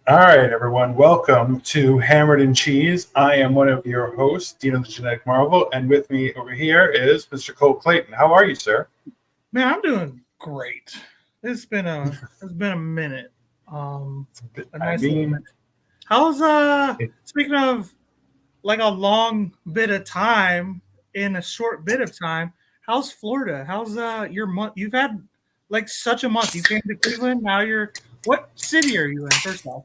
All right, everyone. Welcome to Hammered and Cheese. I am one of your hosts, Dino the Genetic Marvel, and with me over here is Mr. Cole Clayton. How are you, sir? Man, I'm doing great. It's been a minute. A I nice little mean, minute. How's it, speaking of like a long bit of time in a short bit of time, how's Florida? How's your month? You've had like such a month. You came to Cleveland, now you're what city are you in, first off?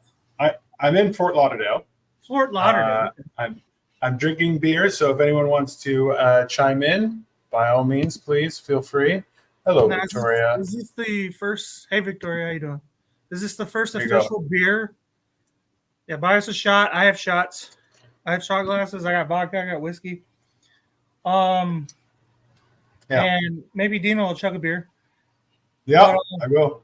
I'm in Fort Lauderdale. Fort Lauderdale. Uh, I'm I'm drinking beer, so if anyone wants to chime in, by all means, please feel free. Hello, Now Victoria. is this the first hey Victoria, how you doing? Is this the first There you go. official beer? Yeah, buy us a shot. I have shots. I have shot glasses. I got vodka. I got whiskey. Um, Yeah, and maybe Dino will chug a beer. yeah, But I will.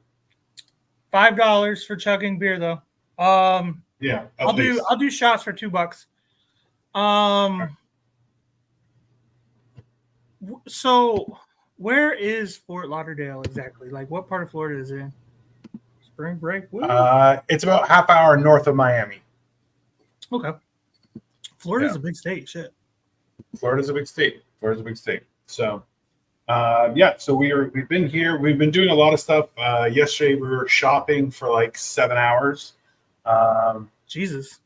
$5 for chugging beer though. Um, Yeah, I'll at do least. I'll do shots for $2. Um, so where is Fort Lauderdale exactly? Like, what part of Florida is it in? Spring break. Woo. It's about half hour north of Miami. Okay. Yeah, Florida's a big state. Shit. Florida's a big state. Florida's a big state. So. Yeah, so we've been here. We've been doing a lot of stuff. Yesterday we were shopping for like 7 hours. Um, Jesus.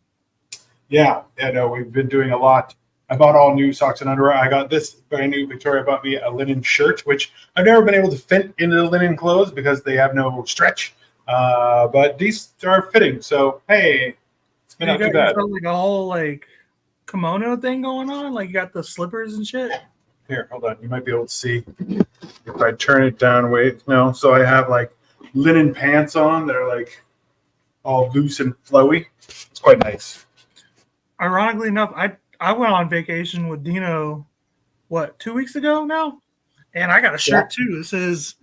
yeah, no, we've been doing a lot. I bought all new socks and underwear. I got this brand new. Victoria bought me a linen shirt, which I've never been able to fit into the linen clothes because they have no stretch. But these are fitting. So hey, it's been You not too got bad. yourself like a whole like kimono thing going on. Like you got the slippers and shit. Here, hold on. You might be able to see if I turn it down. Wait, no. So I have like linen pants on. They're like all loose and flowy. It's quite nice. Ironically enough, I went on vacation with Dino, what, 2 weeks ago now, and I got a Yeah. shirt too. It says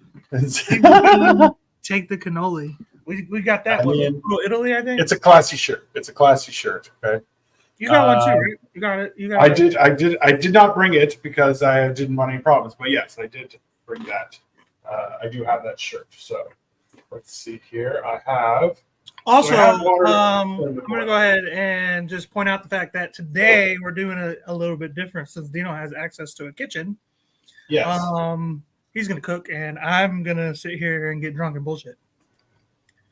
"Take the I cannoli." Take the cannoli. We got that. What, mean, Little Italy, I think. it's a classy shirt. It's a classy shirt. Okay. You got one too, Um, right? You got it. You got I it. did. I did not bring it because I didn't want any problems. But yes, I did bring that. I do have that shirt. So let's see here. I have. So Also, I have water. I'm going to go ahead and just point out the fact that today we're doing a little bit different since Dino has access to a kitchen. Yes. He's going to cook, and I'm going to sit here and get drunk and bullshit.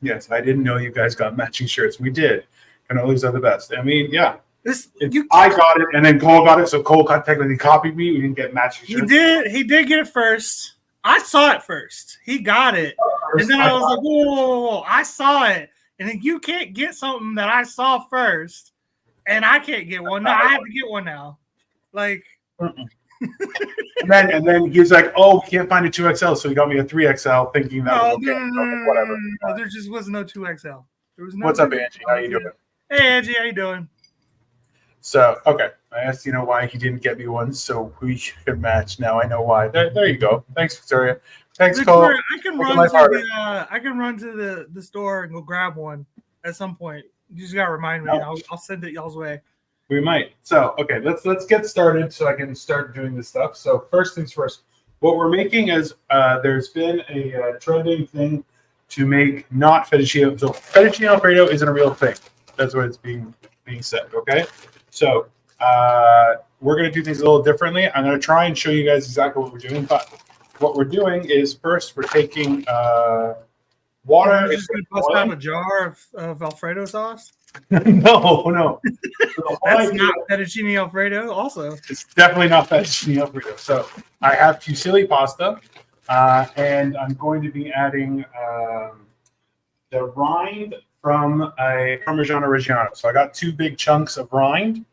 Yes. I didn't know you guys got matching shirts. We did. Cannolis are the best. I mean, yeah. This It's, you I got it, and then Cole got it, so Cole technically copied me. We didn't get matching He shirts. did. He did get it first. I saw it first. He got it, and then I was like, "Whoa, whoa, whoa, whoa!" I saw it, and then you can't get something that I saw first, and I can't get one. No, I have to get one now. Like, and then he's like, "Oh, we can't find a 2XL," so he got me a 3XL, thinking that no, was no, okay. no, I'm no, like, no, whatever. no. There just was no 2XL. There was no. What's up, Angie? How you doing? Hey, Angie, how you doing? So, okay, I asked why he didn't get me one, so we could match. Now I know why. There you go. Thanks, Victoria. Thanks, Cole. Victoria, I can Make run life to harder. the store and go grab one at some point. You just gotta remind me. No. I'll send it y'all's way. We might. So, okay, let's get started so I can start doing this stuff. So, first things first. What we're making is there's been a trending thing to make not fettuccine. So, fettuccine Alfredo isn't a real thing. That's what it's being said. Okay. So, we're gonna do things a little differently. I'm gonna try and show you guys exactly what we're doing. But what we're doing is first we're taking water. You're just gonna bust out a jar of Alfredo sauce. No. So That's not fettuccine Alfredo. Also, it's definitely not fettuccine Alfredo. So I have fusilli pasta, and I'm going to be adding the rind from a Parmigiano Reggiano. So I got 2 big chunks of rind,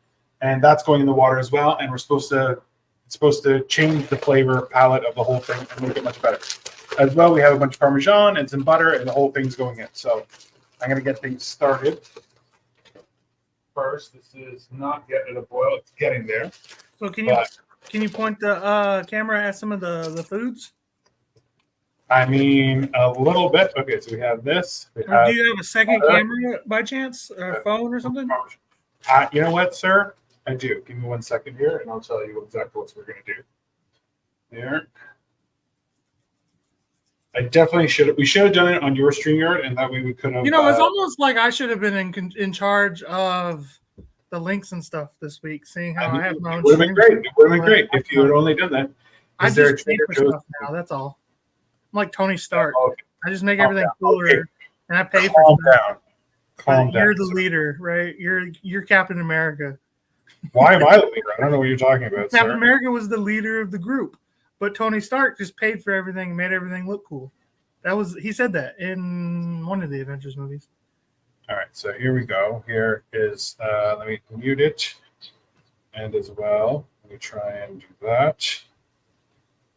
and that's going in the water as well. And it's supposed to change the flavor palette of the whole thing and make it much better. As well, we have a bunch of Parmesan and some butter, and the whole thing's going in. So I'm going to get things started. First, this is not yet at a boil; it's getting there. so can you point the camera at some of the foods? I mean, a little bit. Okay, so we have this. We Or have, do you have a second camera by chance, or phone or something? you know what, sir? I do. Give me 1 second here, and I'll tell you exactly what we're going to do. There. I I definitely should. We should have done it on your StreamYard, and that way we could have. It's almost like I should have been in charge of the links and stuff this week, seeing how I have my own. It would have been great. It would have been great if you had only done that. I just pay for stuff now. That's all. I'm like Tony Stark. Okay. I just make everything cooler, and I pay for stuff. Calm down. You're the leader, right? You're Captain America. Why am I the leader? I don't know what you're talking about. Captain America was the leader of the group, but Tony Stark just paid for everything and made everything look cool. He said that in one of the Avengers movies. All right, so here we go. Here is let me mute it, and as well, let me try and do that.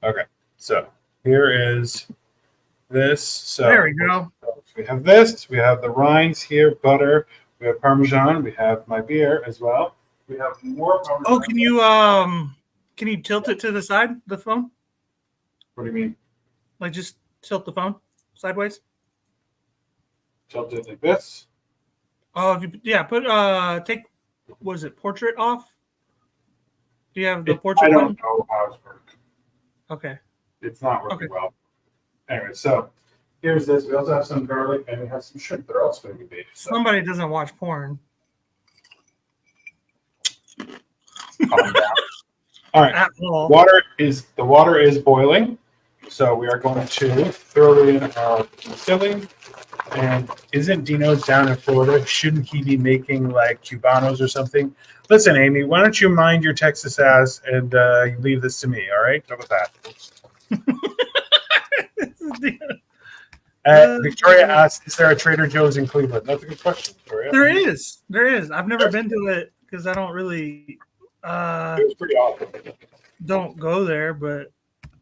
Okay, so here is this. So there we go. We have this. We have the rinds here, butter. We have Parmesan. We have my beer as well. We have more Parmesan. Oh, can you tilt it to the side, the phone? What do you mean? Like just tilt the phone sideways. Tilt it like this. Oh, take what is it? Portrait off. Do you have the portrait? I don't know how it's working. Okay. It's not working well. Anyway, so here's this. We also have some garlic and we have some shrimp. They're also going to be baked. Somebody doesn't watch porn. Calm down. All right. The water is boiling, so we are going to throw in our filling. And isn't Dino down in Florida? Shouldn't he be making like Cubanos or something? Listen, Amy, why don't you mind your Texas ass and you leave this to me? All right, how about that? Victoria asked, "Is there a Trader Joe's in Cleveland?" That's a good question, Victoria. There is. I've never been to it because I don't really. It was pretty awesome. Don't go there, but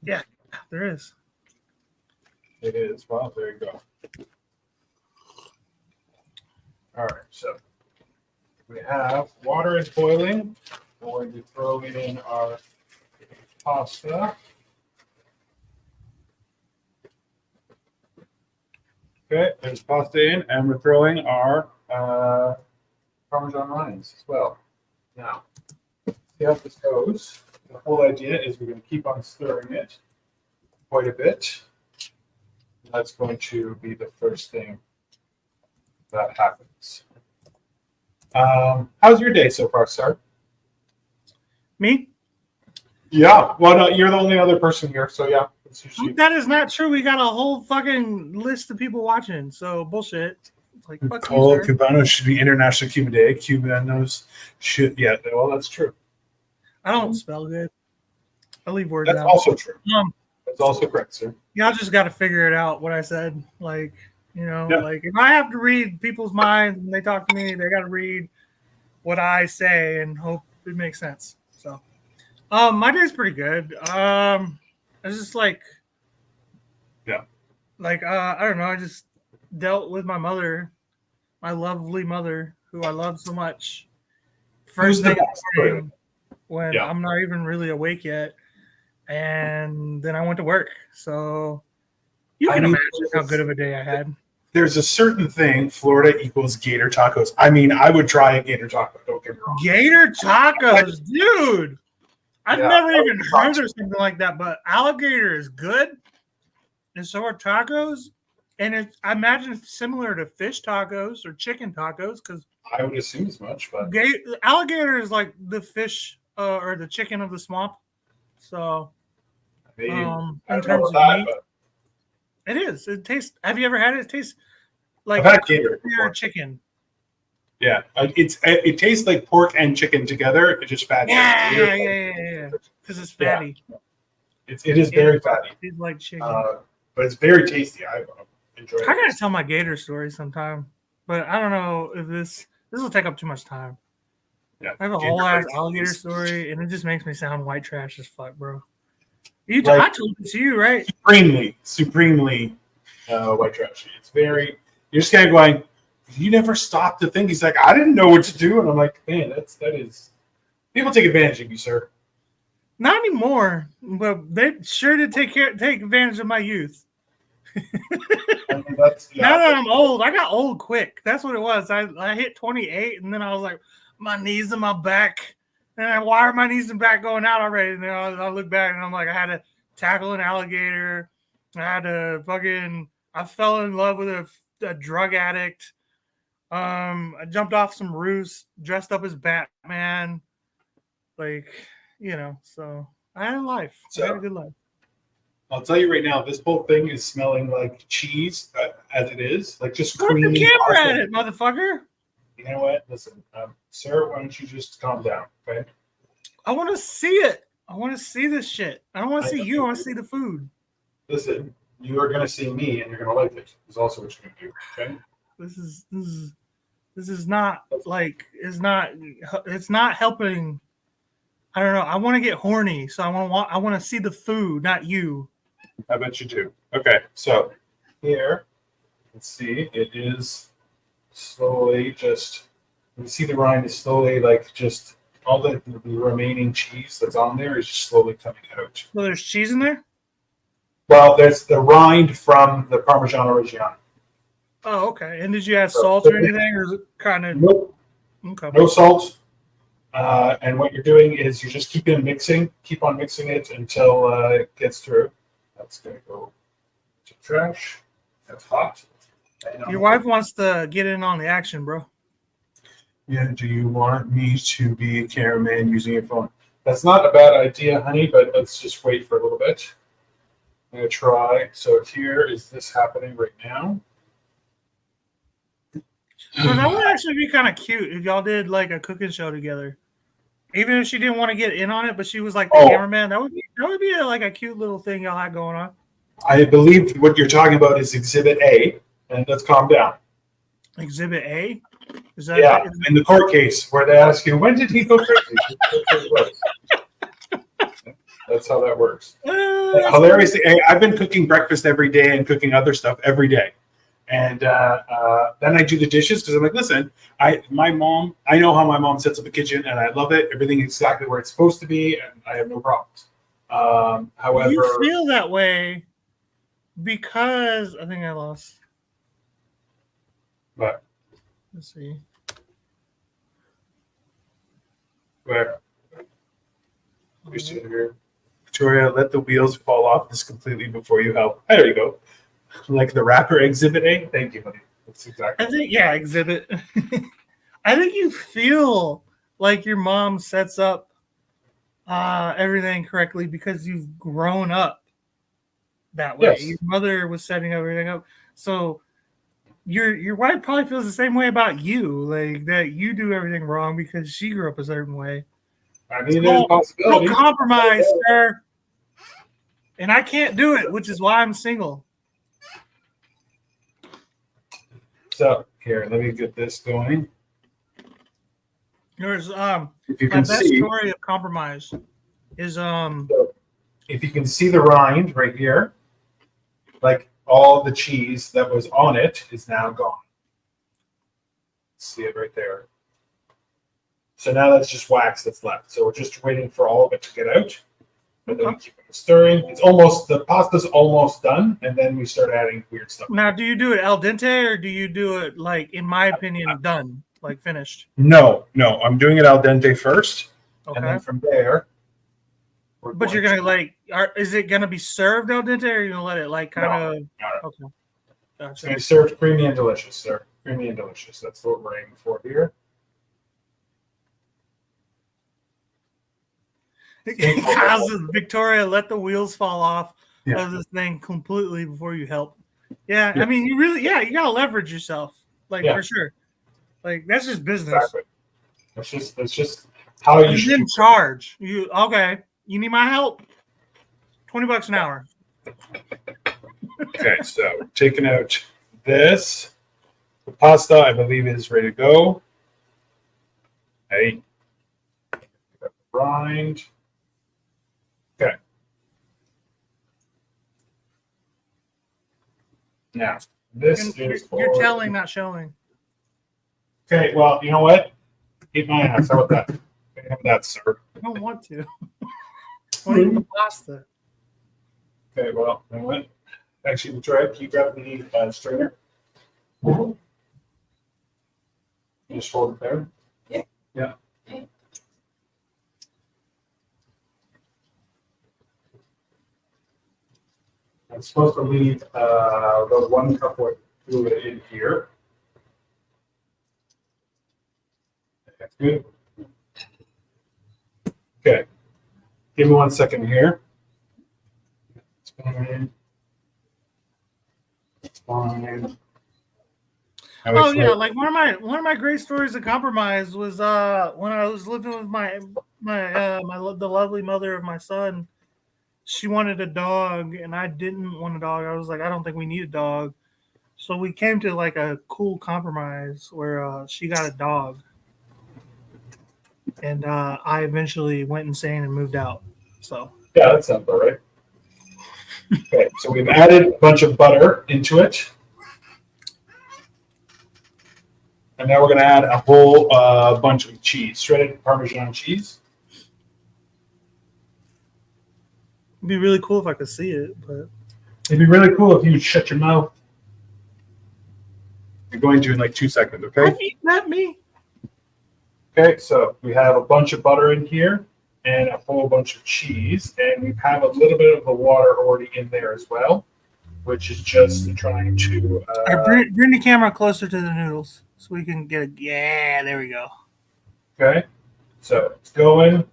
yeah, there is. It is. Well, there you go. All right, so we have water is boiling. We're going to throw in our pasta. Okay, there's pasta in, and we're throwing our Parmesan rinds as well. Now, see how this goes. The whole idea is we're going to keep on stirring it quite a bit. That's going to be the first thing that happens. How's your day so far, sir? Me? Yeah. Well, no, you're the only other person here, so yeah. That is not true. We got a whole fucking list of people watching, so bullshit. Like, fuck Cole Cubanos should be International Cuban Day. Cubanos should, yeah. Well, that's true. I don't spell good. I leave words out. That's also true. That's also correct, sir. Y'all just got to figure it out. What I said, like. Like if I have to read people's minds when they talk to me, they got to read what I say and hope it makes sense. So, my day's pretty good. It's just like, I don't know. I just dealt with my mother, my lovely mother, who I love so much. First thing when I'm not even really awake yet, and then I went to work. So you can imagine how good of a day I had. There's a certain thing, Florida equals gator tacos. I mean, I would try a gator taco. Don't get me wrong. Gator tacos, dude. I've never even heard of something like that, but alligator is good. And so are tacos. And I imagine it's similar to fish tacos or chicken tacos because I would assume as much. But alligator is like the fish or the chicken of the swamp. So, in terms of meat. It is. It tastes. Have you ever had it? It tastes like I've had gator or chicken. Yeah, it tastes like pork and chicken together. It's just fatty. Yeah. Because it's fatty. Yeah. It is very fatty. It's like chicken, but it's very tasty. I enjoy it. I gotta tell my gator story sometime, but I don't know if this will take up too much time. Yeah, I have a whole ass alligator story, and it just makes me sound white trash as fuck, bro. I told it to you, right? Supremely white trashy. It's very. You're just kind of going. You never stop to think. He's like, I didn't know what to do, and I'm like, man, that is. People take advantage of you, sir. Not anymore, but they sure did take advantage of my youth. Now that I'm old, I got old quick. That's what it was. I hit 28, and then I was like, my knees and my back. And why are my knees and back going out already? And then I look back and I'm like, I had to tackle an alligator. I fell in love with a drug addict. I jumped off some roofs, dressed up as Batman. Like, so I had a life. I had a So good life. I'll tell you right now, this whole thing is smelling like cheese as it is, like just Put the creamy camera pasta. at it, motherfucker. You know what? Listen, sir, why don't you just calm down, okay? I want to see it. I want to see this shit. I don't want to see you. I want to see the food. Listen, you are gonna see me, and you're gonna like it. Is also what you're gonna do, okay? This is not like it's not helping. I don't know. I want to get horny, so I want to see the food, not you. I bet you do. Okay, so here, let's see, it is slowly just. You see the rind is slowly like just all the remaining cheese that's on there is just slowly coming out. So there's cheese in there. Well, there's the rind from the Parmigiano Reggiano. Oh, okay. And did you add salt or anything, or is it kind of Nope, okay? no salt. And what you're doing is you just keep on mixing it until it gets through. That's going to go to trash. That's hot. Your wife wants to get in on the action, bro. Yeah, do you want me to be a cameraman using your phone? That's not a bad idea, honey, but let's just wait for a little bit. I'm going to try. So here is this happening right now. Well, that would actually be kind of cute if y'all did like a cooking show together. Even if she didn't want to get in on it, but she was like the cameraman, that would be like a cute little thing y'all had going on. I believe what you're talking about is Exhibit A, and let's calm down. Exhibit A? Is that in the court case where they ask you, when did he go crazy? That's how that works. Hilariously, I've been cooking breakfast every day and cooking other stuff every day. And then I do the dishes because I'm like, listen, I know how my mom sets up a kitchen and I love it. Everything is exactly where it's supposed to be and I have no problems. However, you feel that way because I think I lost. But let's see. Where? You're sitting here. Victoria, let the wheels fall off this completely before you help. There you go. Like the rapper Exhibit A. Thank you, honey. That's exactly. I think, yeah, Exhibit. I think you feel like your mom sets up everything correctly because you've grown up that way. Yes. Your mother was setting everything up, so your wife probably feels the same way about you, like that you do everything wrong because she grew up a certain way. I mean, there's a possibility. No compromise, sir. And I can't do it, which is why I'm single. So here, let me get this going. There's if you my can best see, story of compromise is so if you can see the rind right here, like all the cheese that was on it is now gone. See it right there. So now that's just wax that's left. So we're just waiting for all of it to get out. And then we keep it stirring. The pasta's almost done, and then we start adding weird stuff. Now, do you do it al dente or do you do it like, in my opinion, done, like finished? No, I'm doing it al dente first, and then from there. But you're gonna is it gonna be served al dente, or are you gonna let it like kind of? No. Okay. Gotcha. It's gonna be served creamy and delicious, sir. Creamy and delicious. That's what we're aiming for here. Victoria, let the wheels fall off of this thing completely before you help. Yeah, I mean, you gotta leverage yourself, for sure. Like that's just business. Exactly. That's just how you should then charge. You need my help? $20 an hour. Okay, so taking out this. The pasta, I believe, is ready to go. Hey. Rind. Okay. Now, You're telling, not showing. Okay, well, you know what? Eat my ass. How about that? Have that, sir. I don't want to. I want to eat the pasta. Okay, well, you know what? Actually, Victoria, can you grab the strainer? You just hold it there. Yeah. I'm supposed to leave the 1 cup of fluid in here. That's good. Okay. Give me 1 second here. It's fine. It's fine. Oh yeah, like one of my great stories of compromise was when I was living with the lovely mother of my son. She wanted a dog and I didn't want a dog. I was like, I don't think we need a dog. So we came to like a cool compromise where she got a dog. And I eventually went insane and moved out. So yeah, that sounds about right. Okay, so we've added a bunch of butter into it. And now we're going to add a whole bunch of cheese, shredded Parmesan cheese. it'd be really cool if I could see it, but It'd be really cool if you would shut your mouth. You're going to in like 2 seconds, okay? I've eaten that me. Okay, so we have a bunch of butter in here and a whole bunch of cheese, and we have a little bit of the water already in there as well, which is just trying to. Bring the camera closer to the noodles so we can get a. Yeah, there we go. Okay, so it's going.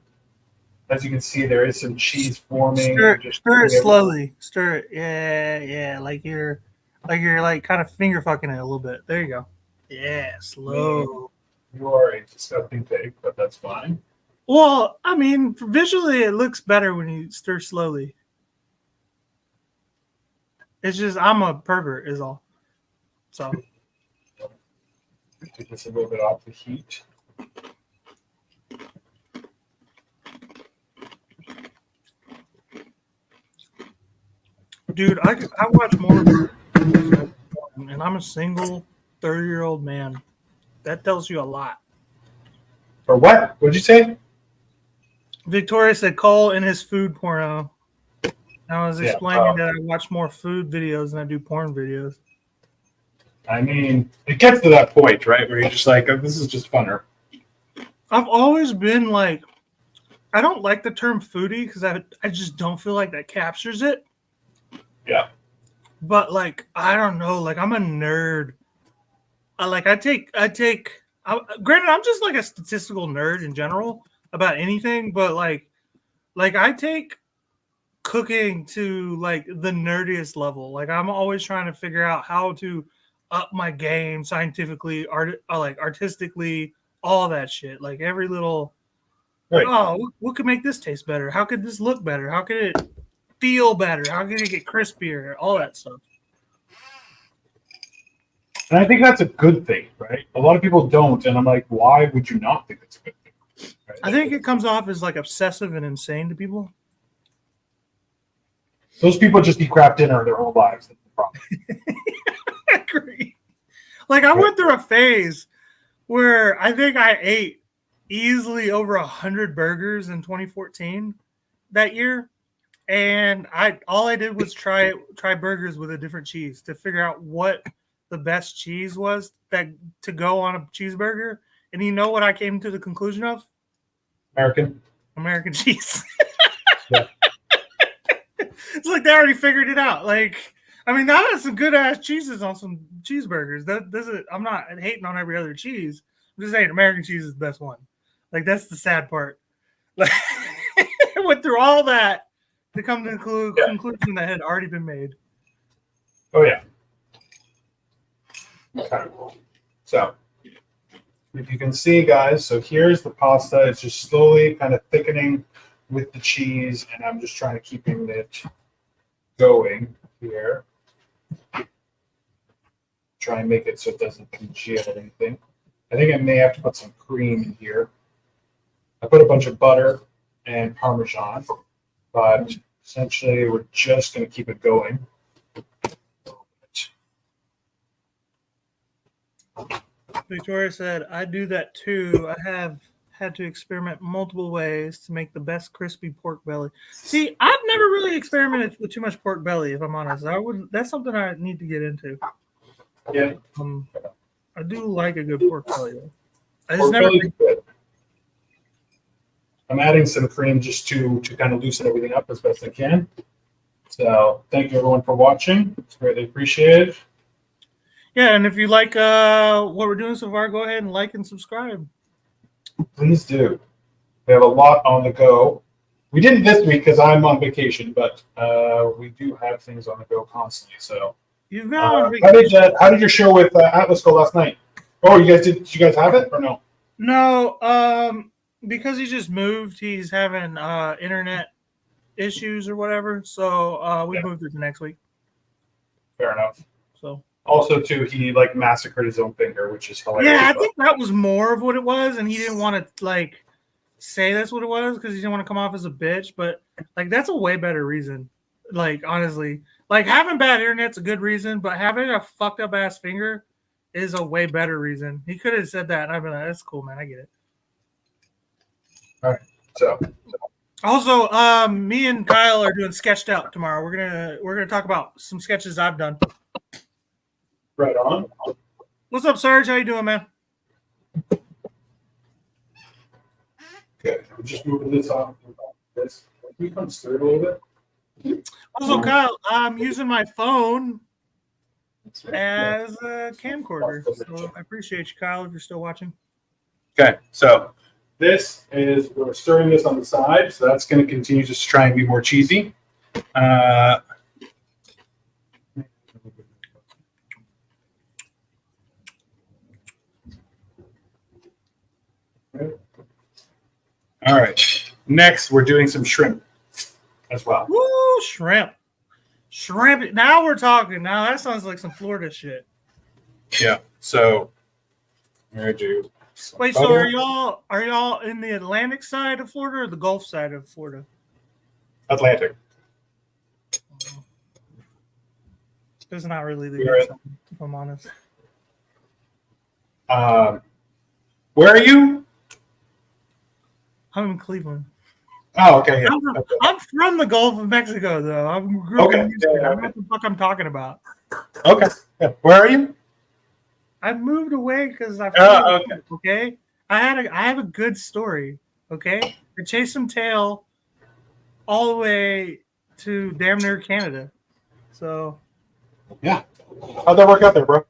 As you can see, there is some cheese forming. Stir it slowly. Stir it. Yeah, like you're like kind of finger fucking it a little bit. There you go. Yeah, slow. You are a disgusting pig, but that's fine. Well, I mean, visually it looks better when you stir slowly. It's just I'm a pervert, is all. So Take this a little bit off the heat. dude, I watch more, and I'm a single 30-year-old man. That tells you a lot. Or what? What'd you say? Victoria said Cole in his food porno. I was explaining that I watch more food videos than I do porn videos. I mean, it gets to that point, right, where you're just like, oh, this is just funner. I've always been like, I don't like the term foodie because I just don't feel like that captures it. Yeah. But like, I don't know, like I'm a nerd. Granted, I'm just like a statistical nerd in general about anything, but like I take cooking to like the nerdiest level. Like I'm always trying to figure out how to up my game scientifically, artistically, all that shit. Like every little, right. Oh, what could make this taste better? How could this look better? How could it feel better? How could it get crispier? All that stuff. And I think that's a good thing, right? A lot of people don't, and I'm like, why would you not think it's a good thing? Right? I think it comes off as like obsessive and insane to people. Those people just eat crap dinner their whole lives. That's the problem. I agree. Like I went through a phase where I think I ate easily over 100 burgers in 2014 that year, and all I did was try burgers with a different cheese to figure out what the best cheese was that to go on a cheeseburger. And you know what I came to the conclusion of? American cheese. Yeah. It's like they already figured it out. Like, I mean, that has some good ass cheeses on some cheeseburgers. I'm not hating on every other cheese. I'm just saying American cheese is the best one. Like, that's the sad part. Like, I went through all that to come to the conclusion that had already been made. Oh yeah. Okay. So, if you can see, guys, so here's the pasta. It's just slowly kind of thickening with the cheese, and I'm just trying to keeping it going here. Try and make it so it doesn't congeal or anything. I think I may have to put some cream in here. I put a bunch of butter and Parmesan, but essentially we're just going to keep it going. Victoria said, I do that too. I have had to experiment multiple ways to make the best crispy pork belly. See, I've never really experimented with too much pork belly, if I'm honest. That's something I need to get into. Yeah. I do like a good pork belly though. Pork belly's good. I'm adding some cream just to kind of loosen everything up as best I can. So thank you everyone for watching. It's greatly appreciated. Yeah, and if you like what we're doing so far, go ahead and like and subscribe. Please do. We have a lot on the go. We didn't this week because I'm on vacation, but we do have things on the go constantly. So, You've been on how did your show with Atlas go last night? Oh, you guys did you guys have it or no? No, because he just moved, he's having internet issues or whatever. So we moved it to next week. Fair enough. So also too, he like massacred his own finger, which is hilarious. Yeah, I think that was more of what it was, and he didn't want to like say that's what it was because he didn't want to come off as a bitch. But like, that's a way better reason. Like, honestly, like having bad internet's a good reason, but having a fucked up ass finger is a way better reason. He could have said that, and I'd be like, "That's cool, man. I get it." All right. So also, me and Kyle are doing Sketched Out tomorrow. We're gonna talk about some sketches I've done. right on. What's up, Serge? How you doing, man? Okay, I'm just moving this off. This can we come through a little bit? Also, Kyle, I'm using my phone as a camcorder. So I appreciate you, Kyle, if you're still watching. Okay, so this is we're stirring this on the side, so that's going to continue just to try and be more cheesy. All right. Next, we're doing some shrimp as well. Woo, shrimp. Shrimp. Now we're talking. Now that sounds like some Florida shit. Yeah. So we're gonna do. Wait, so are y'all in the Atlantic side of Florida or the Gulf side of Florida? Atlantic. It's not really the good side, if I'm honest. Where are you? I'm in Cleveland. Oh, okay. Yeah. I'm from the Gulf of Mexico, though. I'm Okay. I don't know what the fuck I'm talking about. Okay. Yeah. Where are you? I moved away because I okay. I have a good story. Okay, I chased some tail all the way to damn near Canada. So yeah, how'd that work out there, bro?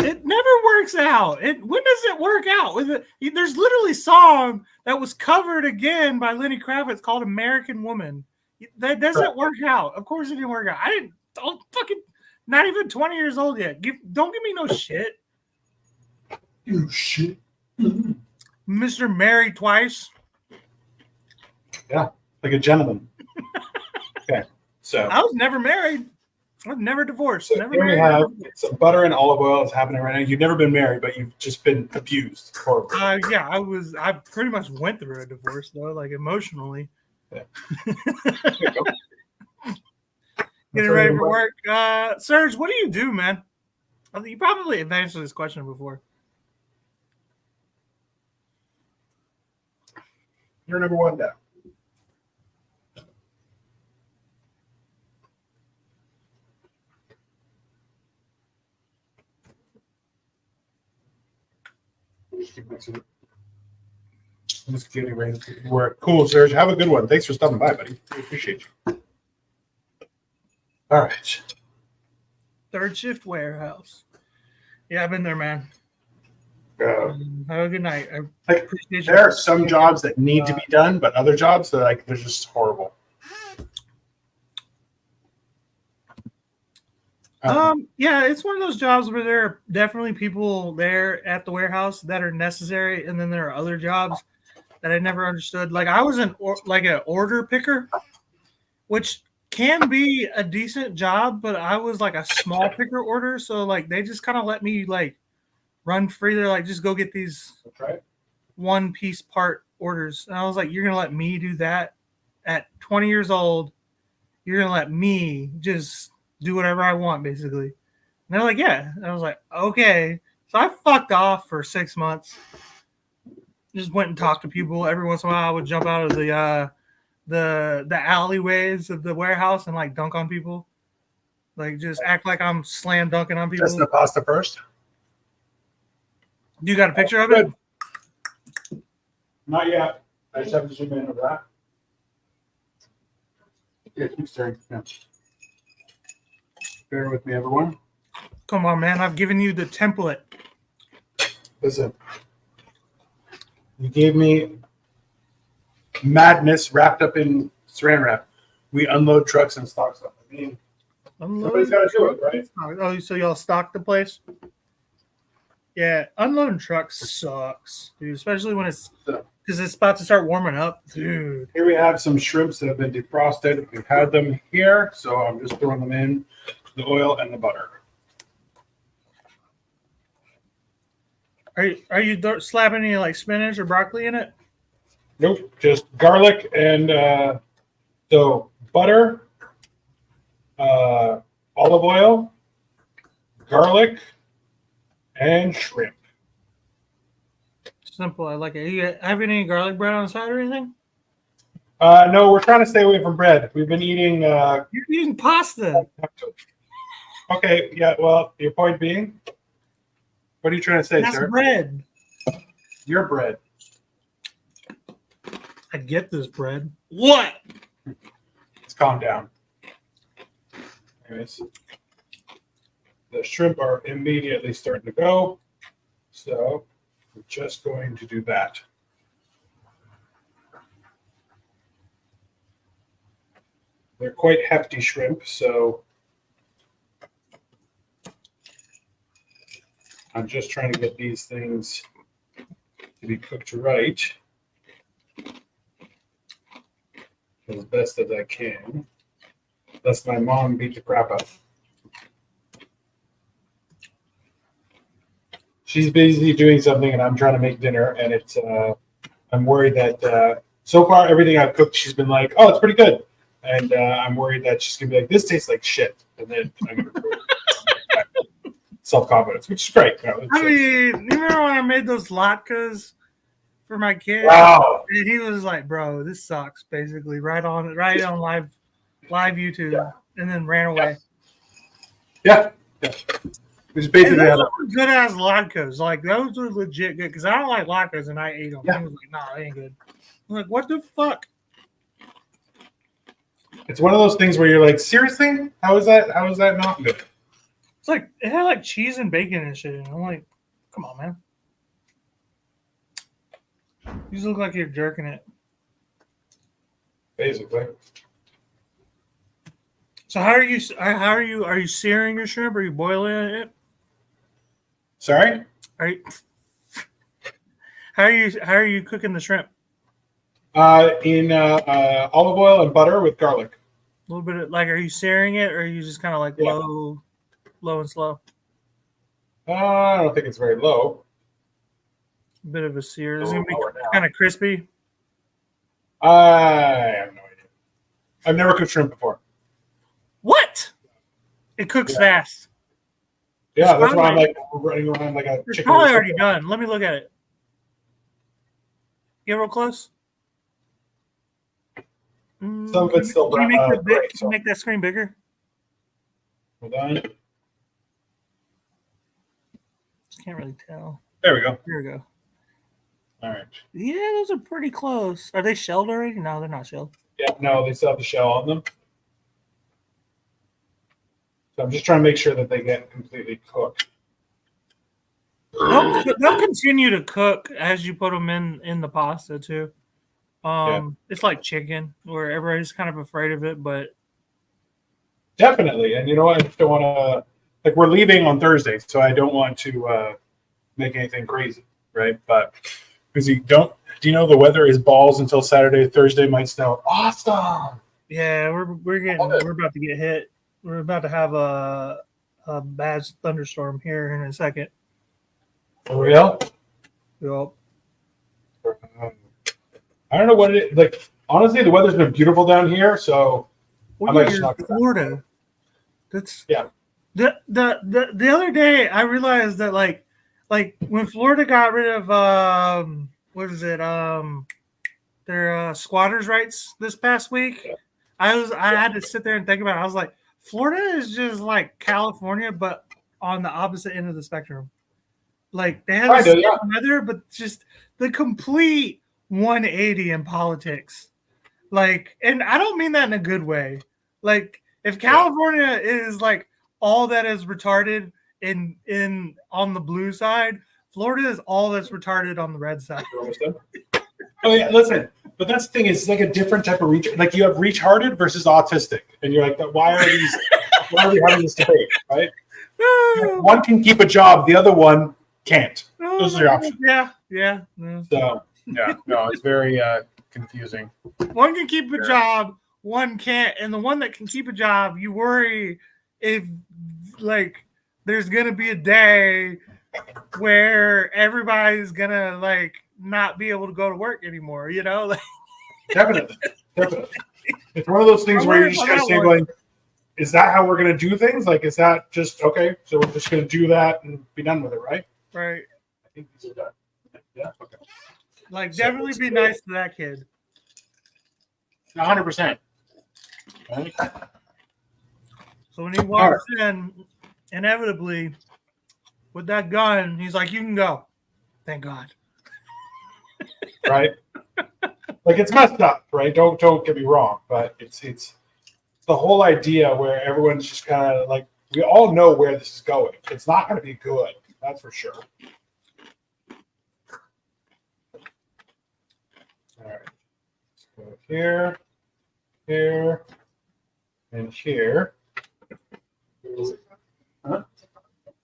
it never works out. When does it work out? There's literally a song that was covered again by Lenny Kravitz called "American Woman." That doesn't work out. Of course, it didn't work out. I'm fucking not even 20 years old yet. Don't give me no shit. You shit. Mr. Married Twice. Yeah, like a gentleman. Okay, so I was never married. I was never divorced. So never here married. we have some butter and olive oil is happening right now. You've never been married, but you've just been abused. Horribly. Yeah, I pretty much went through a divorce though, like emotionally. Yeah. Getting ready for work. Serge, what do you do, man? You probably have answered this question before. You're number one now. I'm just getting ready to work. Cool, Serge. Have a good one. Thanks for stopping by, buddy. We appreciate you. All right. Third shift warehouse. Yeah, I've been there, man. Have a good night. I appreciate you. There are some jobs that need to be done, but other jobs they're just horrible. Yeah, it's one of those jobs where there are definitely people there at the warehouse that are necessary, and then there are other jobs that I never understood. Like I was an order picker, which can be a decent job, but I was like a small picker order, so like they just kind of let me like run free. They're like, just go get these one-piece part orders, and I was like, you're gonna let me do that at 20 years old? You're gonna let me just do whatever I want, basically? And they're like, yeah. And I was like, okay. So I fucked off for 6 months. Just went and talked to people. Every once in a while, I would jump out of the alleyways of the warehouse and like dunk on people, like just act like I'm slam dunking on people. Just the pasta first. You got a picture of it? Not yet. I just have to zoom in over that. Yeah, keep stirring. Yeah. Bear with me, everyone. Come on, man. I've given you the template. Listen, you gave me madness wrapped up in saran wrap. We unload trucks and stock stuff. I mean, somebody's got to do it, right? Oh, so y'all stock the place? Yeah, unloading trucks sucks, dude. Especially when it's because it's about to start warming up, dude. Here we have some shrimps that have been defrosted. We've had them here, so I'm just throwing them in the oil and the butter. Are you slapping any like spinach or broccoli in it? Nope, just garlic and so butter, olive oil, garlic, and shrimp. Simple. I like it. You having any garlic bread on the side or anything? No, we're trying to stay away from bread. We've been eating. You're eating pasta. Okay, yeah. Well, your point being, what are you trying to say, That's sir? bread. Your bread. I get this bread. What? Let's calm down. Anyways, the shrimp are immediately starting to go, so we're just going to do that. They're quite hefty shrimp, so I'm just trying to get these things to be cooked right as best as I can. Lest my mom beat the crap out. She's busy doing something, and I'm trying to make dinner, and it's. I'm worried that so far everything I've cooked, she's been like, "Oh, it's pretty good," and I'm worried that she's gonna be like, "This tastes like shit," and then I'm gonna self-confidence, which is great. You know, I mean, you remember when I made those latkes for my kid? wow. And he was like, "Bro, this sucks." Basically, right on live YouTube, Yeah. and then ran away. Yeah. Which is basically And how those were good ass latkes. Like those were legit good because I don't like latkes, and I ate them. Yeah. He was like, "Nah, they ain't good." I'm like, "What the fuck?" it's one of those things where you're like, seriously? How is that not good? It's like it had like cheese and bacon and shit. And I'm like, "Come on, man." You just look like you're jerking it. Basically. So how are you searing your shrimp? Or are you boiling it? Sorry? Are you, how are you cooking the shrimp? In olive oil and butter with garlic. A little bit of, like, are you searing it, or are you just kind of like low and slow? I don't think it's very low. A bit of a sear. It's Oh, gonna be lower now. kind of crispy. I have no idea. I've never cooked shrimp before. What? It cooks fast. Yeah, It's that's why I'm probably- like running around like a It's chicken. probably already done. Let me look at it. Get real close. Some of it's still Can you make, gray, can so you make that screen bigger? hold on. Can't really tell. There we go. Here we go. All right. Yeah, those are pretty close. Are they shelled already? No, they're not shelled. Yeah, no, they still have the shell on them. So I'm just trying to make sure that they get completely cooked. They'll continue to cook as you put them in the pasta too. It's like chicken, where everybody's kind of afraid of it, but Definitely. And you know what? I just don't want to, like, we're leaving on Thursday, so I don't want to make anything crazy, right? But because do you know the weather is balls until Saturday? Thursday might snow. Awesome. yeah, we're about to get hit. We're about to have a bad thunderstorm here in a second. For real? Yep. I don't know what it is. Like, honestly, the weather's been beautiful down here, so I might just knock it down. Florida. That's Yeah. The other day I realized that like when Florida got rid of what is it their squatters' rights this past week, I had to sit there and think about it. I was like, Florida is just like California, but on the opposite end of the spectrum. Like they have the same weather, but just the complete 180 in politics. Like, and I don't mean that in a good way. Like, if California is like all that is retarded in on the blue side, Florida is all that's retarded on the red side. Oh yeah, listen. But that's the thing. It's like a different type of reach. Like you have retarded versus autistic, and you're like, why are these? Why are we having this debate? Right? One can keep a job, the other one can't. Those are the options. Yeah. So yeah, no, it's very confusing. One can keep a job, one can't, and the one that can keep a job, you worry if like there's gonna be a day where everybody's gonna like not be able to go to work anymore. You know, like, Definitely. It's one of those things where you're just gonna say, going, is that how we're gonna do things? Like, is that just okay? So we're just gonna do that and be done with it, right? Right. I think these are done. Yeah. Okay. Like, definitely be nice to that kid. 100%. Right? So when he walks in, inevitably, with that gun, he's like, "You can go." Thank God. Right. Like, it's messed up, right? Don't get me wrong, but it's the whole idea where everyone's just kind of like, we all know where this is going. It's not going to be good. That's for sure. All right. Let's go here, and here. Huh?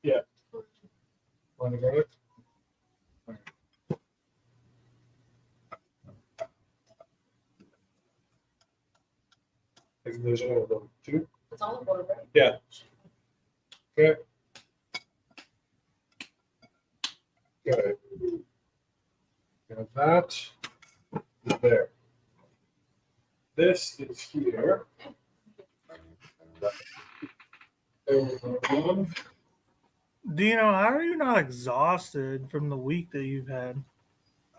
Yeah. Want to go? There's all of them too. It's on the board, right? Yeah. Okay. Good. Got that. There. This is here. Dino, how are you not exhausted from the week that you've had?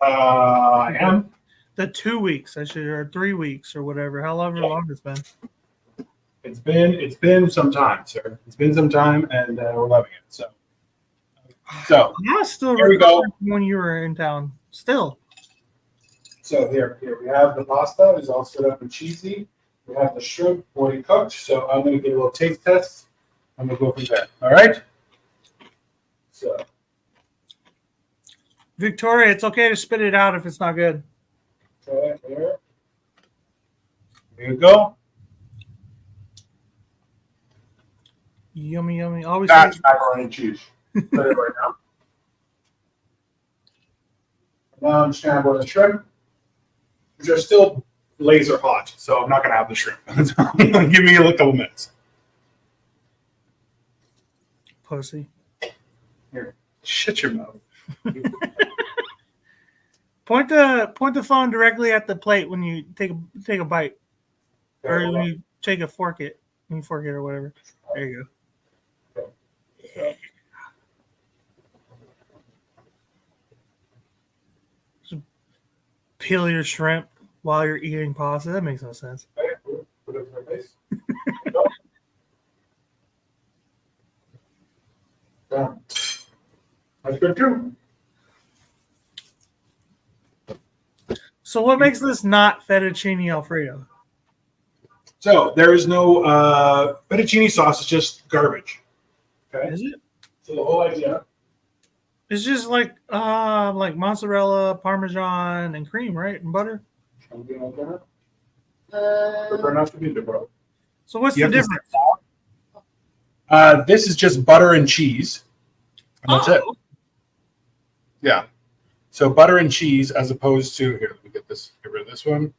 I am. The 2 weeks, or 3 weeks, or whatever, however long it's been. It's been some time, sir. It's been some time, and we're loving it. So I still here we go. when you were in town. Still. So here we have the pasta. It's all set up and cheesy. We have the shrimp already cooked. So I'm going to get a little taste test. I'm going to go from there. All right. So Victoria, it's okay to spit it out if it's not good. okay, here. Here you go. Yummy, yummy. Always. That's macaroni and cheese. Put it right now. Now I'm just going to have the shrimp, which are still laser hot. So I'm not going to have the shrimp. Give me a couple minutes. Pussy. Here, shut your mouth. Point the phone directly at the plate when you take a bite, or when you take a fork it, or whatever. There you go. Yeah. So peel your shrimp while you're eating pasta. That makes no sense. Put it in my face. Done. That's good too. So what makes this not fettuccine Alfredo? So there is no fettuccine sauce. It's just garbage. Okay. Is it? So the whole idea. It's just like mozzarella, parmesan, and cream, right? And butter. So what's the difference? This is just butter and cheese. And that's it. Yeah. So butter and cheese as opposed to, here, let me get rid of this one.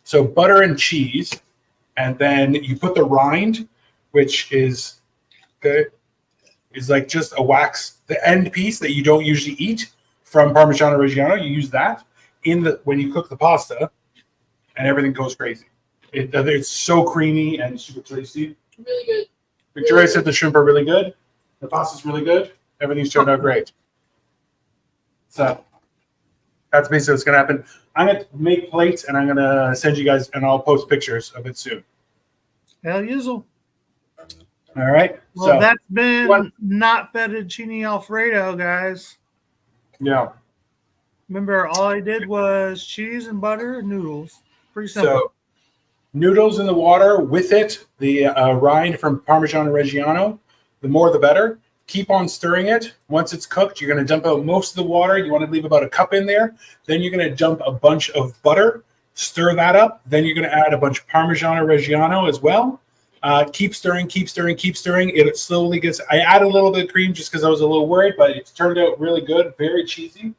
So butter and cheese, and then you put the rind, which is like just a wax, the end piece that you don't usually eat from Parmigiano Reggiano. You use that when you cook the pasta, and everything goes crazy. It's so creamy and super tasty. Really good. Victoria said the shrimp are really good. The pasta's really good. Everything's turned out great. So that's basically what's going to happen. I'm going to make plates, and I'm going to send you guys, and I'll post pictures of it soon. Hell yizzle. All right. Well, so that's been not fettuccine Alfredo, guys. Yeah. Remember, all I did was cheese and butter and noodles. Pretty simple. So noodles in the water with it, the rind from Parmigiano Reggiano. The more the better. Keep on stirring it. Once it's cooked, you're going to dump out most of the water. You want to leave about a cup in there. Then you're going to dump a bunch of butter. Stir that up. Then you're going to add a bunch of Parmigiano Reggiano as well. Keep stirring, keep stirring, keep stirring. It slowly gets. I added a little bit of cream just because I was a little worried, but it's turned out really good, very cheesy.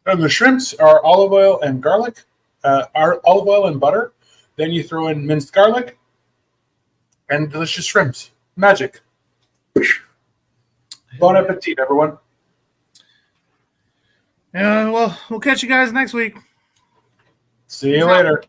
And the shrimps are olive oil and garlic, olive oil and butter. Then you throw in minced garlic and delicious shrimps. Magic. Bon appetit, everyone. Yeah, well, we'll catch you guys next week. See you later.